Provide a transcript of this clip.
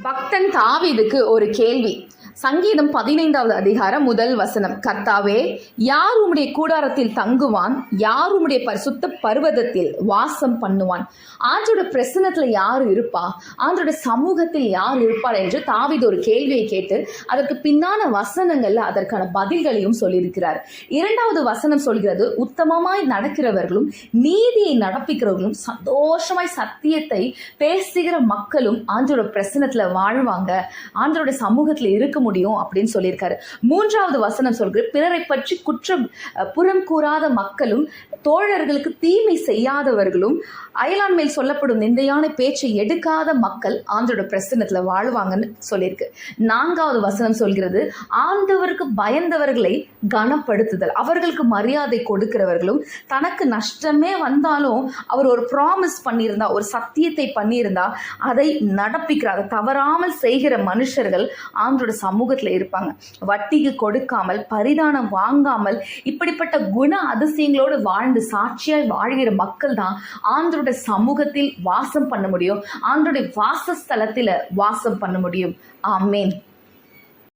பக்தன் தாவீதுக்கு ஒரு கேள்வி. சங்கீதம் 15வது அதிகாரம் 1 வசனம். கர்த்தாவே, யார் உம்முடைய கூடாரத்தில் தங்குவான்? யார் உம்முடைய பரிசுத்த பர்வதத்தில் வாசம் பண்ணுவான்? ஆண்டோட பிரசன்னத்துல யார் இருப்பா? ஆண்டோட சமூகத்தில் யார் இருப்பார் என்று தாவீது ஒரு கேள்வியை கேட்டு அதற்கு பின்னான வசனங்கள்ல அதற்கான பதில்களையும் சொல்லியிருக்கிறார். 2வது வசனம் சொல்கிறது, உத்தமமாய் நடக்கிறவர்களும் நீதியை நடப்பிக்கிறவர்களும் சந்தோஷமாய் சத்தியத்தை பேசுகிற மக்களும் ஆண்டோட பிரசன்னத்துல வாழ்வாங்க, ஆண்டோட சமூகத்துல இருக்க முடியும் அப்படின்னு சொல்லியிருக்காரு. 3வது வசனம் சொல்கிற, பிறரை பற்றி புறம் கூறாத மக்களும் தோழர்களுக்கு தீமை செய்யாதவர்களும் அயலான் மேல் சொல்லப்படும் நிந்தையான பேச்சை எடுக்காத மக்கள் ஆண்டோட பிரசன்னத்துல வாழ்வாங்கன்னு சொல்லியிருக்கு. 4வது வசனம் சொல்கிறது, ஆண்டவருக்கு பயந்தவர்களை கனப்படுத்துதல், அவர்களுக்கு மரியாதை கொடுக்கிறவர்களும் தனக்கு நஷ்டமே வந்தாலும் அவர் ஒரு ப்ராமிஸ் பண்ணியிருந்தா, ஒரு சத்தியத்தை பண்ணியிருந்தா அதை நடப்பிக்கிறாங்க, தவறாமல் செய்கிற மனுஷர்கள் ஆண்டோட சமூகத்துல இருப்பாங்க. வட்டிக்கு கொடுக்காமல், பரிதானம் வாங்காமல், இப்படிப்பட்ட குண அதிசயங்களோடு வாழ்ந்து சாட்சியாய் வாழ்கிற மக்கள் தான் ஆண்டோட சமூகத்தில் வாசம் பண்ண முடியும், ஆண்டோட வாசஸ்தலத்துல வாசம் பண்ண முடியும். ஆமென்.